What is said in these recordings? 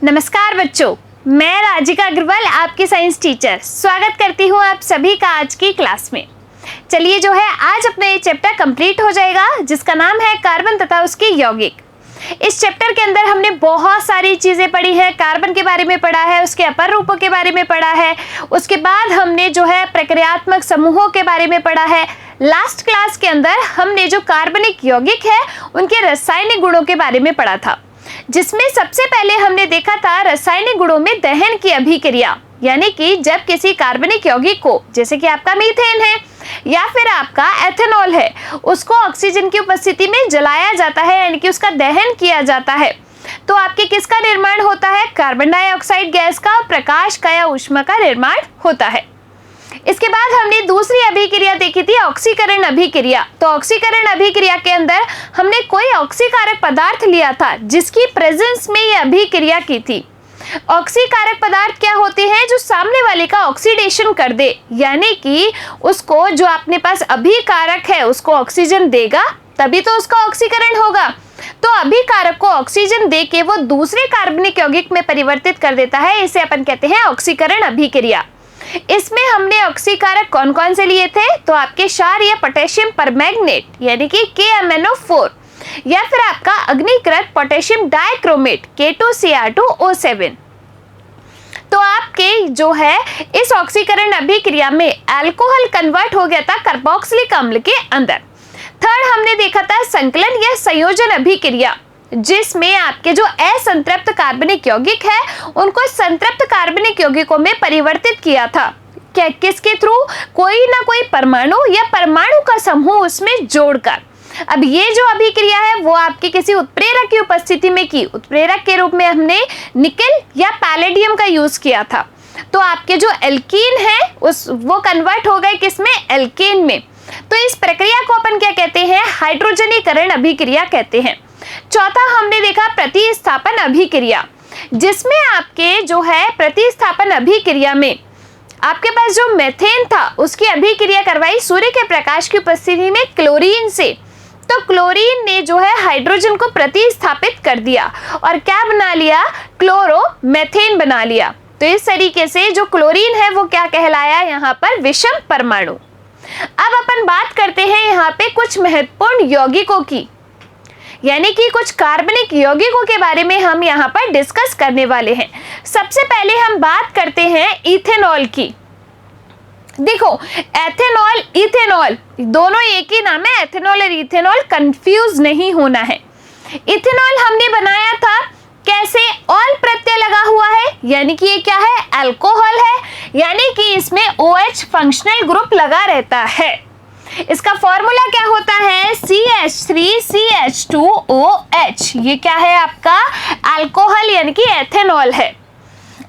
नमस्कार बच्चों, मैं राजिका अग्रवाल आपकी साइंस टीचर स्वागत करती हूँ आप सभी का आज की क्लास में। चलिए जो है आज अपना ये चैप्टर कंप्लीट हो जाएगा जिसका नाम है कार्बन तथा उसके यौगिक। इस चैप्टर के अंदर हमने बहुत सारी चीज़ें पढ़ी है। कार्बन के बारे में पढ़ा है, उसके अपर रूपों के बारे में पढ़ा है, उसके बाद हमने जो है प्रक्रियात्मक समूहों के बारे में पढ़ा है। लास्ट क्लास के अंदर हमने जो कार्बनिक यौगिक है उनके रासायनिक गुणों के बारे में पढ़ा था, जिसमें सबसे पहले हमने देखा था रासायनिक गुणों में दहन की अभिक्रिया, यानी कि जब किसी कार्बनिक यौगिक को, जैसे कि आपका मीथेन है या फिर आपका एथेनॉल है, उसको ऑक्सीजन की उपस्थिति में जलाया जाता है, यानी कि उसका दहन किया जाता है, तो आपके किसका निर्माण होता है? कार्बन डाइऑक्साइड गैस का, प्रकाश का या ऊष्मा का निर्माण होता है। इसके बाद हमने दूसरी अभिक्रिया देखी थी, ऑक्सीकरण अभिक्रिया। तो ऑक्सीकरण अभिक्रिया के अंदर हमने कोई ऑक्सीकारक पदार्थ लिया था जिसकी प्रेजेंस में ये अभिक्रिया की थी। ऑक्सीकारक पदार्थ क्या होते हैं? जो सामने वाले का ऑक्सीडेशन कर दे, यानी कि उसको जो अपने पास अभिकारक है उसको ऑक्सीजन देगा तभी तो उसका ऑक्सीकरण होगा। तो अभिकारक को ऑक्सीजन दे के वो दूसरे कार्बनिक यौगिक में परिवर्तित कर देता है, इसे अपन कहते हैं ऑक्सीकरण अभिक्रिया। इसमें हमने ऑक्सीकारक कौन कौन से लिए थे? तो आपके क्षार या पोटेशियम परमैंगनेट यानी कि KMnO4, या फिर आपका अग्निकृत पोटेशियम डाइक्रोमेट K2Cr2O7। तो आपके जो है इस ऑक्सीकरण अभिक्रिया में अल्कोहल कन्वर्ट हो गया था कार्बोक्सिलिक अम्ल के अंदर। थर्ड हमने देखा था संकलन या संयोजन अभिक्रिया, जिसमें आपके जो असंतृप्त कार्बनिक यौगिक है उनको संतृप्त कार्बनिक यौगिकों में परिवर्तित किया था। क्या किसके थ्रू? कोई ना कोई परमाणु या परमाणु का समूह उसमें जोड़कर। अब ये जो अभिक्रिया है वो आपके किसी उत्प्रेरक की उपस्थिति में की। उत्प्रेरक के रूप में हमने निकेल या पैलेडियम का यूज किया था। तो आपके जो एल्कीन है वो कन्वर्ट हो गए किसमें? एल्केन में। तो इस प्रक्रिया को अपन क्या कहते हैं? हाइड्रोजनीकरण अभिक्रिया कहते हैं। चौथा हमने देखा प्रतिस्थापन अभिक्रिया, जिसमें आपके जो है प्रतिस्थापन अभिक्रिया में आपके पास जो मेथेन था उसकी अभिक्रिया करवाई सूर्य के प्रकाश की उपस्थिति में क्लोरीन से। तो क्लोरीन ने जो है हाइड्रोजन को प्रतिस्थापित कर दिया और क्या बना लिया? क्लोरोमेथेन बना लिया। तो इस तरीके से जो क्लोरीन है वो क्या कहलाया? यहाँ पर विषम परमाणु। अब अपन बात करते हैं यहाँ पे कुछ महत्वपूर्ण यौगिकों की, यानी कि कुछ कार्बनिक यौगिकों के बारे में हम यहाँ पर डिस्कस करने वाले हैं। सबसे पहले हम बात करते हैं इथेनॉल की। देखो, एथेनॉल इथेनॉल दोनों एक ही नाम है, एथेनॉल और इथेनॉल, कंफ्यूज नहीं होना है। इथेनॉल हमने बनाया था कैसे? ऑल प्रत्यय लगा हुआ है, यानी कि ये क्या है? अल्कोहल है, यानी कि इसमें OH फंक्शनल ग्रुप लगा रहता है। इसका फॉर्मूला क्या होता है? CH3CH2OH। ये क्या है? आपका अल्कोहल यानी कि एथेनॉल है।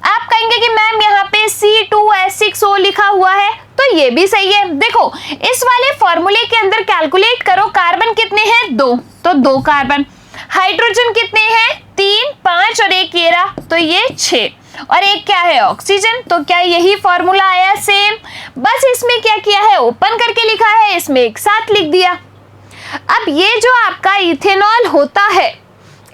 आप कहेंगे कि मैम यहाँ पे C2H6O लिखा हुआ है, तो ये भी सही है। देखो, इस वाले फॉर्मूले के अंदर कैलकुलेट करो, कार्बन कितने हैं? 2, तो 2 कार्बन। हाइड्रोजन कितने हैं? 3, 5 और 1 ये रहा, तो ये 6 और एक क्या है? ऑक्सीजन। तो क्या यही फॉर्मूला आया? सेम, बस इसमें क्या किया है? ओपन करके लिखा है, इसमें एक साथ लिख दिया। अब ये जो आपका इथेनॉल होता है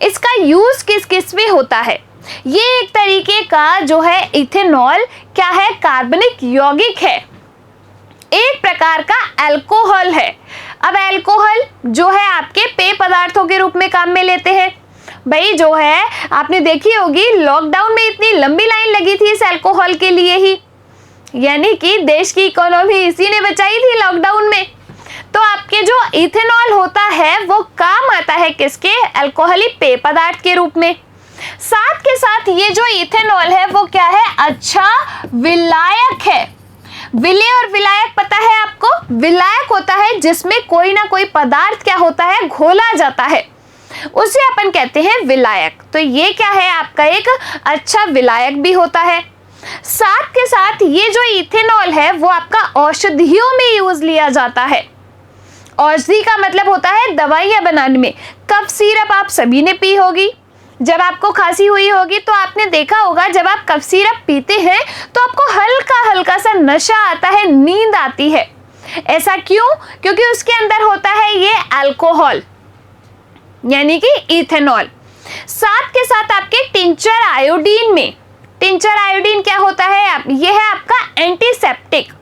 इसका यूज किस किस में होता है? ये एक तरीके का जो है इथेनॉल क्या है? कार्बनिक यौगिक है, एक प्रकार का अल्कोहल है। अब अल्कोहल जो है आपके पेय पदार्थों के रूप में काम में लेते हैं। भाई जो है आपने देखी होगी लॉकडाउन में इतनी लंबी लाइन लगी थी इस अल्कोहल के लिए ही, यानी कि देश की इकोनॉमी इसी ने बचाई थी लॉकडाउन में। तो आपके जो इथेनॉल होता है वो काम आता है किसके? अल्कोहलिक पेय पदार्थ के रूप में। साथ के साथ ये जो इथेनॉल है वो क्या है? अच्छा विलायक है। विलेय और विलायक पता है आपको? विलायक होता है जिसमें कोई ना कोई पदार्थ क्या होता है? घोला जाता है, उसे अपन कहते हैं विलायक। तो ये क्या है? आपका एक अच्छा विलायक भी होता है। साथ के साथ ये जो इथेनॉल है वो आपका औषधियों में यूज लिया जाता है। औषधि का मतलब होता है दवाइयां बनाने में। कफ सिरप आप सभी ने पी होगी, जब आपको खांसी हुई होगी तो आपने देखा होगा जब आप कफ सिरप पीते हैं तो आपको हल्का हल्का सा नशा आता है, नींद आती है। ऐसा क्यों? क्योंकि उसके अंदर होता है ये अल्कोहल यानी कि इथेनॉल। साथ के साथ आपके टिंचर आयोडीन में, टिंचर आयोडीन क्या होता है, ये है आपका एंटीसेप्टिक।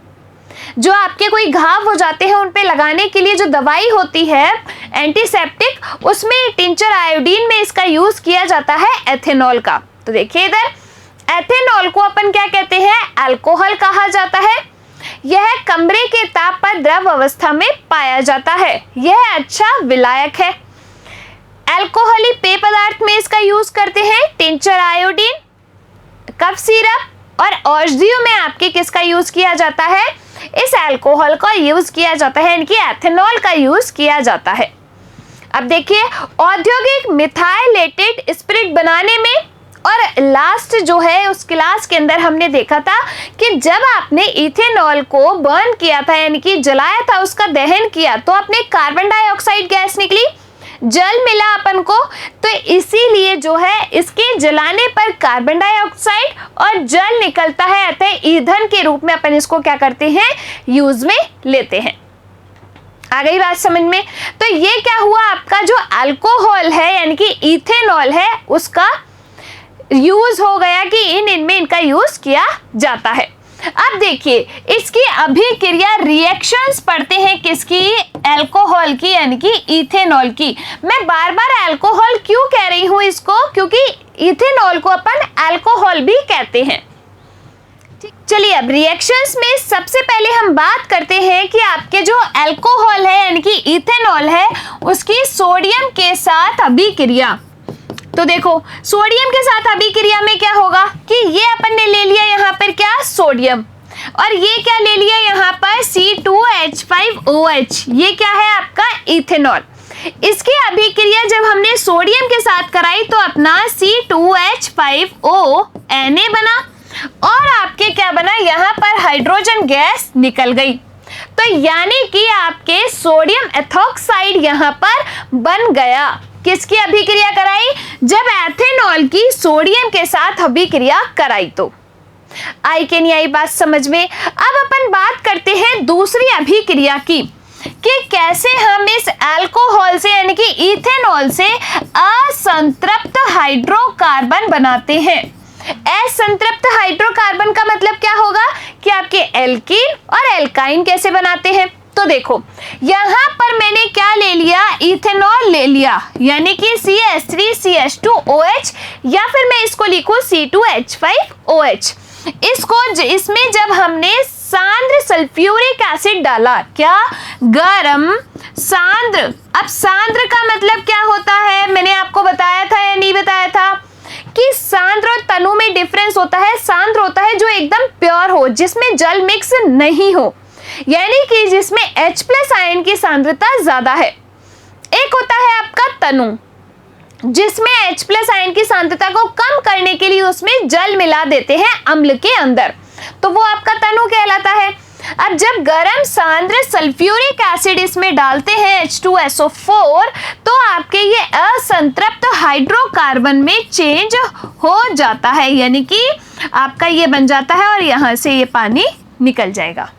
जो आपके कोई घाव हो जाते हैं उन पे लगाने के लिए जो दवाई होती है एंटीसेप्टिक, उसमें टिंचर आयोडीन में इसका यूज किया जाता है एथेनॉल का। तो देखिए इधर, एथेनॉल को अपन क्या कहते हैं, अल्कोहल कहा जाता है। यह कमरे के ताप पर द्रव अवस्था में पाया जाता है। यह अच्छा विलायक है। अल्कोहली पेय पदार्थ में इसका यूज करते हैं टिंचर आयोडीन, कफ सिरप और औषधियों में आपके किसका यूज किया जाता है, इस अल्कोहल का यूज किया जाता है, इनकी एथेनॉल का यूज किया जाता है। अब देखिए, औद्योगिक मिथाइलेटेड स्पिरिट बनाने में, और लास्ट जो है उस क्लास के अंदर हमने देखा था कि जब आपने इथेनॉल को बर्न किया था, यानी कि जलाया था, उसका दहन किया, तो अपने कार्बन डाइऑक्साइड गैस निकली, जल मिला अपन को। तो इसीलिए जो है इसके जलाने पर कार्बन डाइऑक्साइड और जल निकलता है, अतः ईंधन के रूप में अपन इसको क्या करते हैं, यूज में लेते हैं। आ गई बात समझ में। तो ये क्या हुआ, आपका जो अल्कोहल है यानी कि इथेनॉल है, उसका यूज हो गया कि इनमें इनका यूज किया जाता है। अब देखिए, इसकी अभिक्रिया रिएक्शंस पढ़ते हैं किसकी, अल्कोहल की यानी कि इथेनॉल की। मैं बार बार अल्कोहल क्यों कह रही हूं इसको, क्योंकि इथेनॉल को अपन अल्कोहल भी कहते हैं। चलिए, अब रिएक्शंस में सबसे पहले हम बात करते हैं कि आपके जो अल्कोहल है यानी कि इथेनॉल है, उसकी सोडियम के साथ अभिक्रिया। तो देखो, सोडियम के साथ अभिक्रिया में क्या होगा कि ये अपन ने ले लिया यहाँ पर क्या, सोडियम, और ये क्या ले लिया यहाँ पर C2H5OH, ये क्या है आपका इथेनॉल। इसकी अभिक्रिया जब हमने सोडियम के साथ कराई तो अपना C2H5O Na बना, और आपके क्या बना, यहाँ पर हाइड्रोजन गैस निकल गई। तो यानी कि आपके सोडियम एथॉक्साइड यहाँ पर बन गया। किसकी अभिक्रिया कराई, जब एथेनॉल की सोडियम के साथ अभिक्रिया कराई। तो आई के नहीं आई बात समझ में। अब अपन बात करते हैं दूसरी अभिक्रिया की, कि कैसे हम इस अल्कोहल से यानी कि इथेनॉल से असंतृप्त हाइड्रोकार्बन बनाते हैं। असंतृप्त हाइड्रोकार्बन का मतलब क्या होगा कि आपके एल्कीन और एल्काइन कैसे बनाते हैं। तो देखो, यहां पर मैंने क्या ले लिया, इथेनॉल ले लिया, यानी कि CH3CH2OH, या फिर मैं इसको लिखूं C2H5OH। इसमें जब हमने सांद्र सल्फ्यूरिक एसिड डाला, क्या, गरम सांद्र। अब सांद्र का मतलब क्या होता है, मैंने आपको बताया था या नहीं बताया था कि सांद्र और तनु में डिफरेंस होता है। सांद्र होता है जो एकदम प्योर हो, जिसमें जल मिक्स नहीं हो, यानी कि जिसमें H+ आयन की सांद्रता ज्यादा है। एक होता है आपका तनु, जिसमें H+ आयन की सांद्रता को कम करने के लिए उसमें जल मिला देते हैं अम्ल के अंदर, तो वो आपका तनु कहलाता है। अब जब गरम सांद्र सल्फ्यूरिक एसिड इसमें डालते हैं H2SO4, तो आपके ये असंतृप्त हाइड्रोकार्बन में चेंज हो जाता है, यानी कि आपका ये बन जाता है और यहां से ये पानी निकल जाएगा।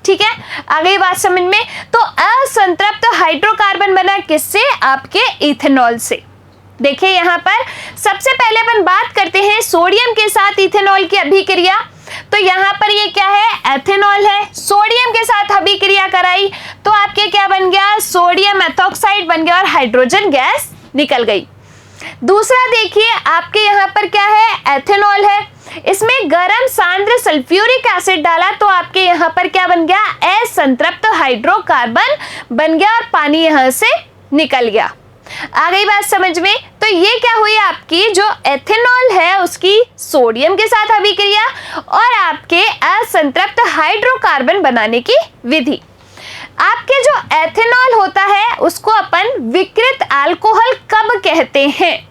ठीक है, अगली बात समझ में। तो असंतृप्त हाइड्रोकार्बन बना किससे, आपके इथेनॉल से। देखिए यहाँ पर सबसे पहले अपन बात करते हैं सोडियम के साथ इथेनॉल की अभिक्रिया। तो यहाँ पर ये क्या है, एथेनॉल है, सोडियम के साथ अभिक्रिया कराई तो आपके क्या बन गया, सोडियम एथॉक्साइड बन गया और हाइड्रोजन गैस निकल गई। दूसरा देखिए, आपके यहाँ पर क्या है, एथेनॉल है, इसमें गरम सांद्र सल्फ्यूरिक एसिड डाला तो आपके यहाँ पर क्या बन गया, असंतृप्त हाइड्रोकार्बन बन गया और पानी यहाँ से निकल गया। आ गई बात समझ में। तो ये क्या हुई, आपकी जो एथेनॉल है उसकी सोडियम के साथ अभिक्रिया और आपके असंतृप्त हाइड्रोकार्बन बनाने की विधि। आपके जो एथेनॉल होता है उसको अपन विकृत अल्कोहल कब कहते हैं।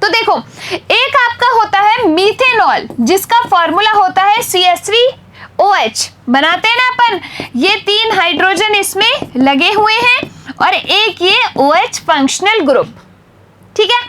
तो देखो, एक आपका होता है मीथेनॉल, जिसका फॉर्मूला होता है CH3OH, बनाते हैं ना अपन, ये 3 हाइड्रोजन इसमें लगे हुए हैं और एक ये OH फंक्शनल ग्रुप। ठीक है,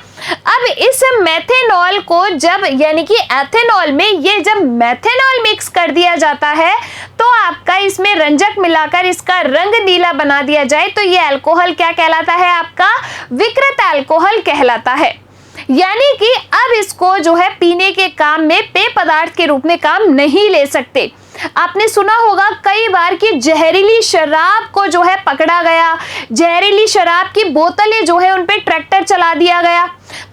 अब इस मेथेनॉल को जब यानी कि एथेनॉल में ये जब मेथेनॉल मिक्स कर दिया जाता है तो आपका इसमें रंजक मिलाकर इसका रंग नीला बना दिया जाए तो ये अल्कोहल क्या कहलाता है, आपका विकृत अल्कोहल कहलाता है। यानी कि अब इसको जो है पीने के काम में पेय पदार्थ के रूप में काम नहीं ले सकते। आपने सुना होगा कई बार कि जहरीली शराब को जो है पकड़ा गया, जहरीली शराब की बोतलें जो है उन पे ट्रैक्टर चला दिया गया।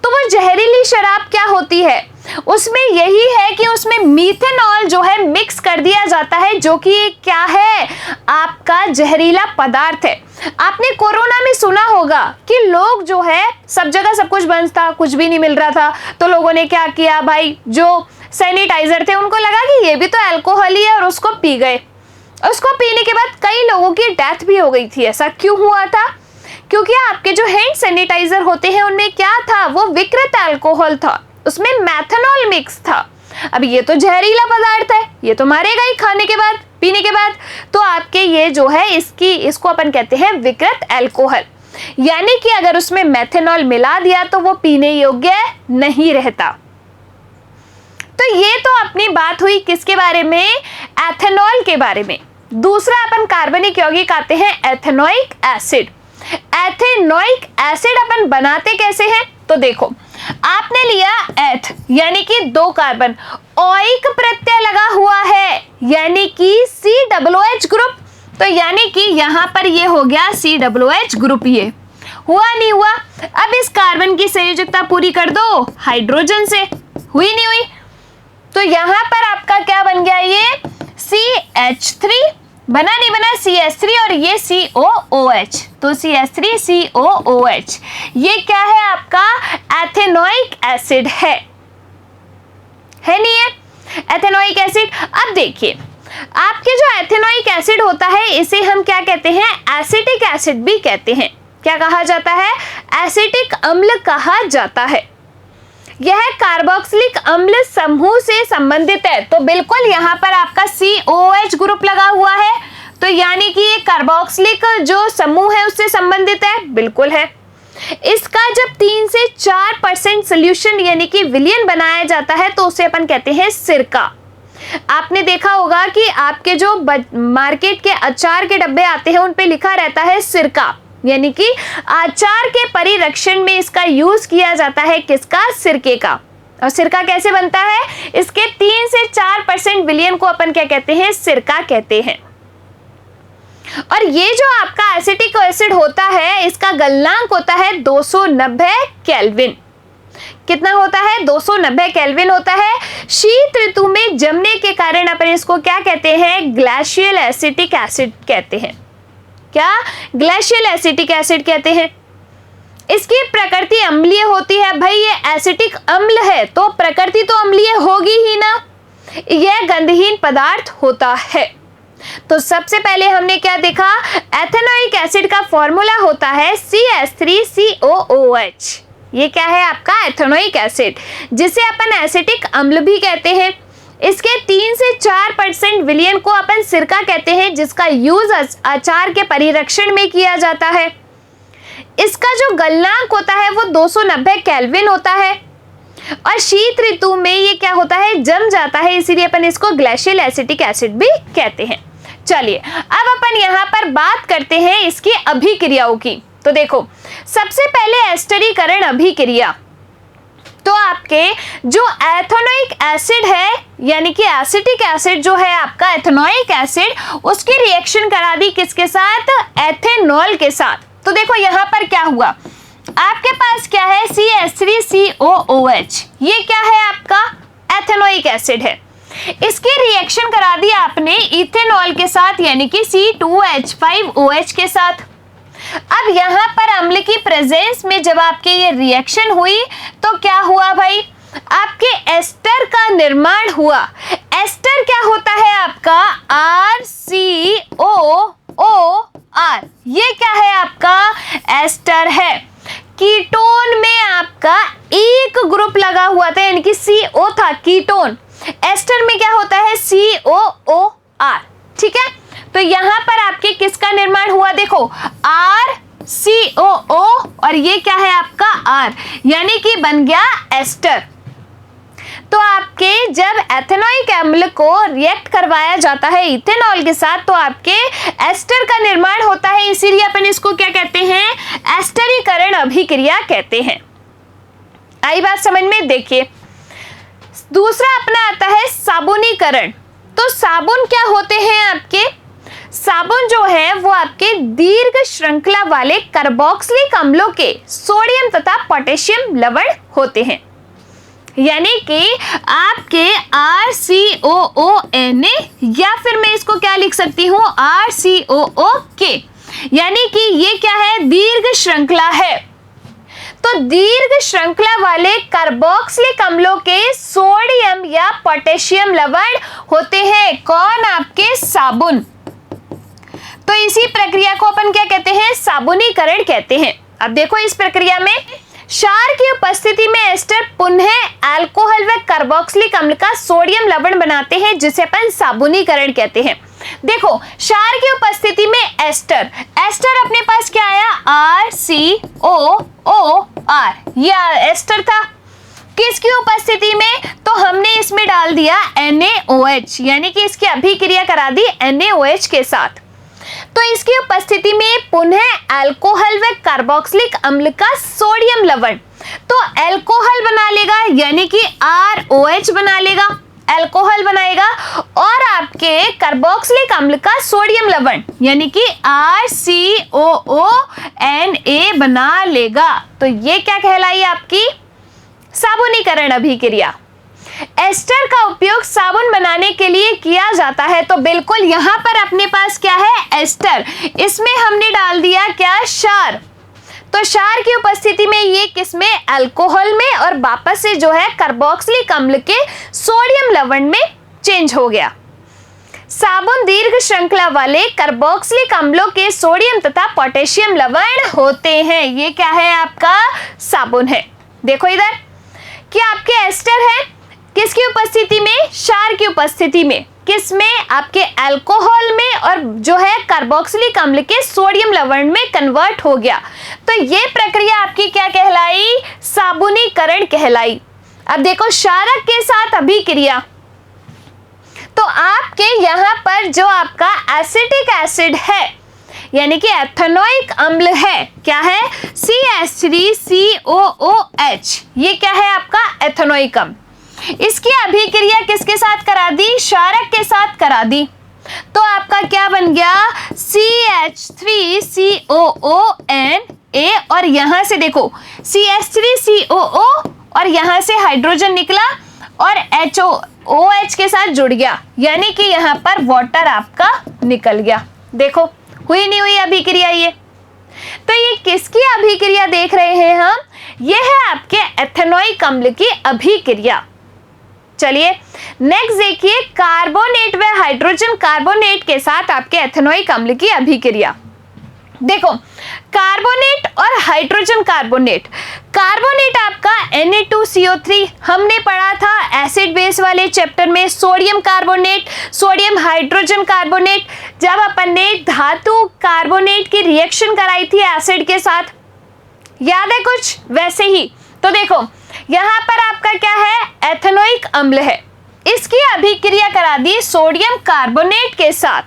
तो वो जहरीली शराब क्या होती है, उसमें यही है कि उसमें मीथेनॉल जो है मिक्स कर दिया जाता है, जो कि क्या है, आपका जहरीला पदार्थ है। आपने कोरोना में सुना होगा कि लोग जो है सब जगह सब कुछ बंद था, कुछ भी नहीं मिल रहा था, तो लोगों ने क्या किया भाई, जो सैनिटाइजर थे उनको लगा कि ये भी तो अल्कोहल ही है और उसको पी गए। उसको पीने के बाद कई लोगों की डेथ भी हो गई थी। ऐसा क्यों हुआ था, क्योंकि आपके जो हैंड सैनिटाइजर होते हैं उनमें क्या था, वो विकृत अल्कोहल था, उसमें मेथनॉल मिक्स था। अब ये तो जहरीला पदार्थ है, ये तो मारेगा ही खाने के बाद, पीने के बाद। तो आपके ये जो है इसको अपन कहते हैं विकृत अल्कोहल। यानी कि अगर उसमें मेथनॉल मिला दिया तो वो पीने योग्य नहीं रहता। तो ये तो अपनी बात हुई किसके बारे में, एथेनॉल के बारे में। दूसरा अपन कार्बनिक यौगिक आते हैं एथेनोइक एसिड। एथेनोइक एसिड अपन बनाते कैसे हैं, तो देखो आपने लिया एथ यानी कि 2 कार्बन, ओइक प्रत्यय लगा हुआ है यानी कि COOH ग्रुप, तो यानी कि यहां पर ये हो गया COOH ग्रुप। ये हुआ नहीं हुआ। अब इस कार्बन की संयोजकता पूरी कर दो हाइड्रोजन से, हुई नहीं हुई, तो यहां पर आपका क्या बन गया, ये CH3 बना नहीं बना, CH3 और ये COOH, तो CH3COOH ये क्या है, आपका एथेनोइक एसिड है नहीं है, एथेनोइक एसिड। अब देखिए आपके जो एथेनोइक एसिड होता है इसे हम क्या कहते हैं, एसिटिक एसिड भी कहते हैं। क्या कहा जाता है, एसिटिक अम्ल कहा जाता है। यह कार्बोक्सिलिक अम्ल समूह से संबंधित है, तो बिल्कुल यहाँ पर आपका COOH ग्रुप लगा हुआ है, तो यानी कि ये कार्बोक्सिलिक जो समूह है उससे संबंधित है, बिल्कुल है। इसका जब 3 से 4% सोल्यूशन यानी कि विलयन बनाया जाता है तो उसे अपन कहते हैं सिरका। आपने देखा होगा कि आपके जो मार्केट के अचार के डब्बे आते हैं उन पे लिखा रहता है सिरका, यानी कि अचार के परिरक्षण में इसका यूज किया जाता है, किसका, सिरके का। और सिरका कैसे बनता है, इसके 3 से 4% विलयन को अपन क्या कहते हैं, सिरका कहते हैं। और ये जो आपका एसिटिक एसिड होता है इसका गलनांक होता है 290 केल्विन। कितना होता है, 290 केल्विन होता है। शीत ऋतु में जमने के कारण अपन इसको क्या कहते हैं, ग्लेशियल एसिटिक एसिड कहते हैं। क्या, ग्लेशियल एसिटिक एसिड कहते हैं। इसकी प्रकृति अम्लीय होती है। भाई ये एसिटिक अम्ल है तो प्रकृति तो अम्लीय होगी ही ना, यह गंधहीन पदार्थ होता है। तो सबसे पहले हमने क्या देखा, एथेनोइक एसिड का फॉर्मूला होता है CH3COOH। ये क्या है, आपका एथेनोइक एसिड, जिसे अपन एसिटिक अम्ल भी कहते हैं। इसके 3 से 4% विलयन को अपन सिरका कहते हैं, जिसका यूज अचार के परिरक्षण में किया जाता है। इसका जो गलनांक होता है वो 290 केल्विन होता है और शीत ऋतु में ये क्या होता है, जम जाता है, इसीलिए अपन इसको ग्लेशियल एसिटिक एसिड भी कहते हैं। चलिए अब अपन यहाँ पर बात करते हैं इसकी अभिक्रियाओं की। तो देखो सबसे पहले एस्टरीकरण अभिक्रिया, तो आपके जो एथेनोइक एसिड है यानी कि एसिटिक एसिड जो है आपका एथेनोइक एसिड, उसकी रिएक्शन करा दी किसके साथ, एथेनॉल के साथ। तो देखो यहाँ पर क्या हुआ, आपके पास क्या है, CH3COOH, ये क्या है, आपका एथेनोइक एसिड है। इसकी रिएक्शन करा दी आपने इथेनॉल के साथ यानी कि C2H5OH के साथ। अब यहाँ पर अम्ल की प्रेजेंस में जब आपके ये रिएक्शन हुई तो क्या हुआ भाई, आपके एस्टर का निर्माण हुआ। एस्टर क्या होता है आपका, RCOOR, ये क्या है आपका, एस्टर है। कीटोन में आपका एक ग्रुप लगा हुआ था यानी कि CO था कीटोन, एस्टर में क्या होता है, COOR, ठीक है। तो यहां पर आपके किसका निर्माण हुआ, देखो COO और ये क्या है आपका R, यानी कि बन गया एस्टर। तो आपके जब एथेनोइक अम्ल को रिएक्ट करवाया जाता है इथेनॉल के साथ तो आपके एस्टर का निर्माण होता है, इसीलिए अपन इसको क्या कहते हैं, एस्टरीकरण अभिक्रिया कहते हैं। आई बात समझ में। देखिए दूसरा अपना आता है साबुनीकरण। तो साबुन क्या होते हैं आपके, साबुन जो है वो आपके दीर्घ श्रृंखला वाले कार्बोक्सिलिक अम्लों के सोडियम तथा पोटेशियम लवण होते हैं, यानी कि आपके RCOONA या फिर मैं इसको क्या लिख सकती हूँ RCOOK, यानी कि ये क्या है, दीर्घ श्रृंखला है। तो दीर्घ श्रृंखला वाले कार्बोक्सिलिक अम्लों के सोडियम या पोटेशियम लवण होते हैं कौन, आपके साबुन। तो इसी प्रक्रिया को अपन क्या कहते हैं, साबुनीकरण कहते हैं। अब देखो इस प्रक्रिया में क्षार की उपस्थिति में एस्टर पुनः अल्कोहल व कार्बोक्सिलिक अम्ल का सोडियम लवण बनाते हैं जिसे अपन साबुनीकरण कहते हैं। देखो क्षार की उपस्थिति में एस्टर अपने पास क्या आया, RCOOR, यह एस्टर था। किसकी उपस्थिति में, तो हमने इसमें डाल दिया NaOH, यानी कि इसकी अभिक्रिया करा दी NaOH के साथ। तो इसकी उपस्थिति में पुनः अल्कोहल व कार्बोक्सिलिक अम्ल का सोडियम लवण, तो अल्कोहल बना लेगा यानी कि ROH बना लेगा, अल्कोहल बनाएगा, और आपके कार्बोक्सिलिक अम्ल का सोडियम लवण यानी कि RCOONA बना लेगा। तो ये क्या कहलाई आपकी साबुनीकरण अभिक्रिया। एस्टर का उपयोग साबुन बनाने के लिए किया जाता है, तो बिल्कुल यहाँ पर अपने पास क्या है, एस्टर, इसमें हमने डाल दिया क्या, क्षार। तो क्षार की उपस्थिति में ये किसमें, अल्कोहल में, और वापस से जो है कार्बोक्सिलिक अम्ल के सोडियम लवण में चेंज हो गया। साबुन दीर्घ श्रृंखला वाले कार्बोक्सिलिक अम्लों के सोडियम तथा पोटेशियम लवण होते हैं। ये क्या है, आपका साबुन है। देखो इधर कि आपके एस्टर है किसकी उपस्थिति में, क्षार की उपस्थिति में, किसमें, आपके अल्कोहल में, और जो है कार्बोक्सिलिक अम्ल के सोडियम लवण में कन्वर्ट हो गया। तो ये प्रक्रिया आपकी क्या कहलाई, साबुनीकरण कहलाई। अब देखो क्षारक के साथ अभिक्रिया, तो आपके यहाँ पर जो आपका एसिटिक एसिड है यानी कि एथेनोइक अम्ल है, क्या है, CH3COOH, ये क्या है आपका एथेनोइक अम्ल। इसकी अभिक्रिया किसके साथ करा दी, क्षारक के साथ करा दी, तो आपका क्या बन गया, CH3COONA, और यहां से देखो CH3COO और यहां से हाइड्रोजन निकला और OH के साथ जुड़ गया, यानी कि यहां पर वाटर आपका निकल गया। देखो हुई नहीं हुई अभिक्रिया ये। तो ये किसकी अभिक्रिया देख रहे हैं हम, ये है आपके एथेनोइक अम्ल की अभिक्रिया। चलिए नेक्स्ट देखिए, कार्बोनेट व हाइड्रोजन कार्बोनेट के साथ आपके एथेनोइक अम्ल की अभिक्रिया। देखो कार्बोनेट और हाइड्रोजन कार्बोनेट, कार्बोनेट आपका Na2CO3 हमने पढ़ा था एसिड बेस वाले चैप्टर में, sodium carbonate, sodium hydrogen carbonate, जब अपन ने धातु कार्बोनेट की रिएक्शन कराई थी एसिड के साथ, याद है कुछ, वैसे ही। तो देखो यहाँ पर आपका क्या है, एथेनोइक अम्ल है, इसकी अभिक्रिया करा दी सोडियम कार्बोनेट के साथ,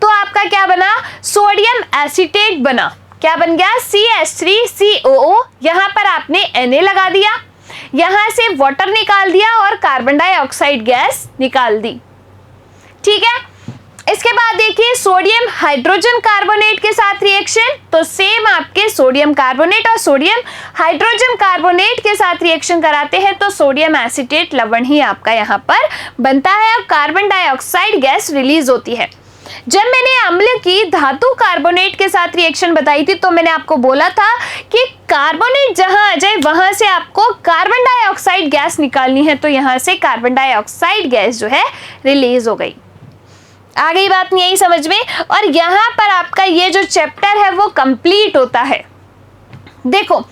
तो आपका क्या बना, सोडियम एसीटेट बना, क्या बन गया, CH3COO, यहाँ पर आपने Na लगा दिया, यहाँ से वाटर निकाल दिया और कार्बन डाइऑक्साइड गैस निकाल दी। ठीक है, इसके बाद देखिए सोडियम हाइड्रोजन कार्बोनेट के साथ रिएक्शन, तो सेम आपके सोडियम कार्बोनेट और सोडियम हाइड्रोजन कार्बोनेट के साथ रिएक्शन कराते हैं तो सोडियम एसीटेट लवण ही आपका यहाँ पर बनता है और कार्बन डाइऑक्साइड गैस रिलीज होती है। जब मैंने अम्ल की धातु कार्बोनेट के साथ रिएक्शन बताई थी तो मैंने आपको बोला था कि कार्बोनेट जहां आ जाए वहां से आपको कार्बन डाइऑक्साइड गैस निकालनी है, तो यहां से कार्बन डाइऑक्साइड गैस जो है रिलीज हो गई। आ गई बात नहीं, यही समझ में। और यहाँ पर आपका ये जो चैप्टर है वो कंप्लीट होता है। देखो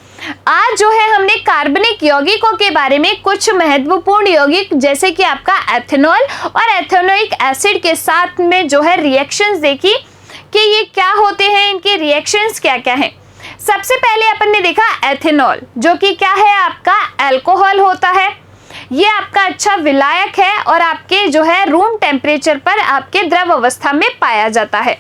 आज जो है हमने कार्बनिक यौगिकों के बारे में कुछ महत्वपूर्ण यौगिक जैसे कि आपका एथेनॉल और एथेनोइक एसिड के साथ में जो है रिएक्शंस देखी कि ये क्या होते हैं, इनके रिएक्शंस क्या क्या हैं। सबसे पहले अपन ने देखा एथेनॉल, जो कि क्या है, आपका अल्कोहल होता है। ये आपका अच्छा विलायक है और आपके जो है रूम टेम्परेचर पर आपके द्रव अवस्था में पाया जाता है।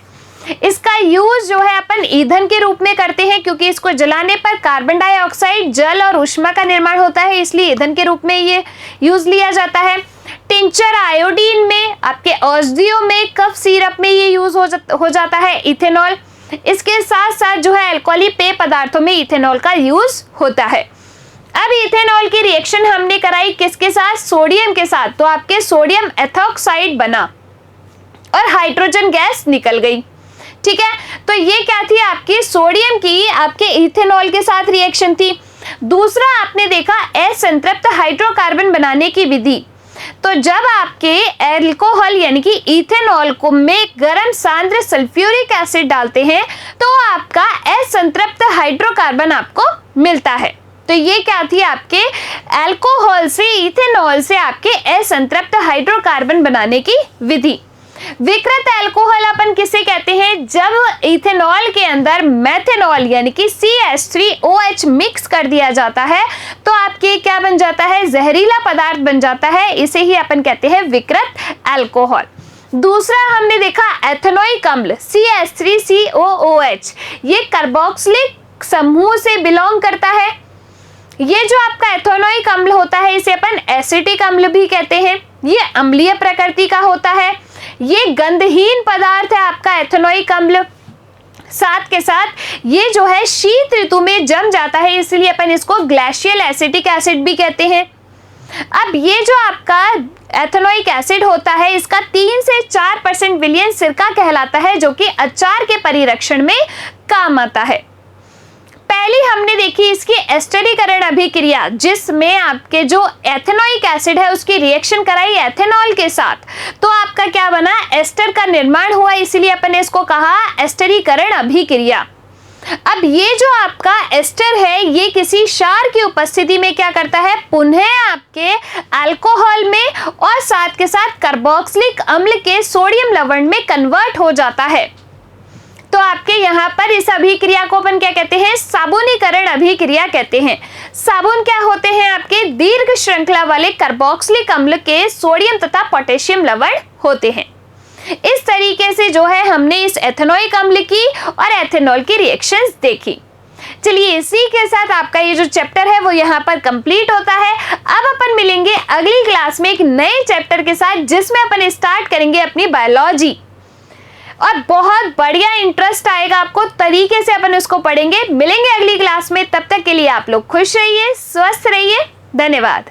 इसका यूज जो है अपन ईंधन के रूप में करते हैं, क्योंकि इसको जलाने पर कार्बन डाइऑक्साइड, जल और ऊष्मा का निर्माण होता है, इसलिए ईंधन के रूप में ये यूज लिया जाता है। टिंचर आयोडीन में, आपके औषधियों में, कफ सिरप में ये यूज हो जाता है इथेनॉल। इसके साथ साथ जो है अल्कोहली पेय पदार्थों में इथेनॉल का यूज होता है। अब इथेनॉल की रिएक्शन हमने कराई किसके साथ, सोडियम के साथ, तो आपके सोडियम एथॉक्साइड बना और हाइड्रोजन गैस निकल गई। ठीक है, तो ये क्या थी, आपकी सोडियम की आपके इथेनॉल के साथ रिएक्शन थी। दूसरा आपने देखा असंतृप्त हाइड्रोकार्बन बनाने की विधि। तो जब आपके अल्कोहल यानी कि इथेनॉल को में गर्म सांद्र सल्फ्यूरिक एसिड डालते हैं तो आपका असंतृप्त हाइड्रोकार्बन आपको मिलता है। तो ये क्या थी, आपके अल्कोहल से, इथेनॉल से आपके असंतृप्त हाइड्रोकार्बन बनाने की विधि। विकृत अल्कोहल अपन किसे कहते हैं, जब इथेनॉल के अंदर मेथेनॉल यानी कि CH3OH मिक्स कर दिया जाता है तो आपके क्या बन जाता है, जहरीला पदार्थ बन जाता है। इसे ही अपन कहते हैं विकृत अल्कोहल। दूसरा हमने देखा एथेनोइक अम्ल CH3COOH, ये कार्बोक्सिलिक समूह से बिलोंग करता है। ये जो आपका एथेनोइक अम्ल होता है इसे अपन एसिटिक अम्ल भी कहते हैं। ये अम्लीय प्रकृति का होता है, ये गंधहीन पदार्थ है आपका एथेनोइक अम्ल। साथ के साथ ये जो है शीत ऋतु में जम जाता है, इसलिए अपन इसको ग्लेशियल एसिटिक एसिड भी कहते हैं। अब ये जो आपका एथेनोइक एसिड होता है इसका 3 से 4% विलयन सिरका कहलाता है, जो कि अचार के परिरक्षण में काम आता है। पहली हमने देखी इसकी एस्टरीकरण अभिक्रिया, जिसमें आपके जो एथेनोइक एसिड है उसकी रिएक्शन कराई एथेनॉल के साथ, तो आपका क्या बना, एस्टर का निर्माण हुआ, इसीलिए अपन ने इसको कहा एस्टरीकरण अभिक्रिया। अब ये जो आपका एस्टर है ये किसी क्षार की उपस्थिति में क्या करता है, पुनः आपके अल्कोहल में और साथ के साथ कार्बोक्सिलिक अम्ल के सोडियम लवण में कन्वर्ट हो जाता है। तो आपके यहाँ पर इस अभिक्रिया को अपन क्या कहते हैं, साबुनीकरण अभिक्रिया कहते हैं। साबुन क्या होते हैं, आपके दीर्घ श्रृंखला वाले कार्बोक्सिलिक अम्ल के सोडियम तथा पोटेशियम लवण होते हैं। इस तरीके से जो है हमने इस एथेनोइक अम्ल की और एथेनॉल की रिएक्शंस देखी। चलिए इसी के साथ आपका ये जो चैप्टर है वो यहाँ पर कंप्लीट होता है। अब अपन मिलेंगे अगली क्लास में एक नए चैप्टर के साथ, जिसमें अपन स्टार्ट करेंगे अपनी बायोलॉजी, और बहुत बढ़िया इंटरेस्ट आएगा आपको, तरीके से अपन इसको पढ़ेंगे। मिलेंगे अगली क्लास में, तब तक के लिए आप लोग खुश रहिए, स्वस्थ रहिए, धन्यवाद।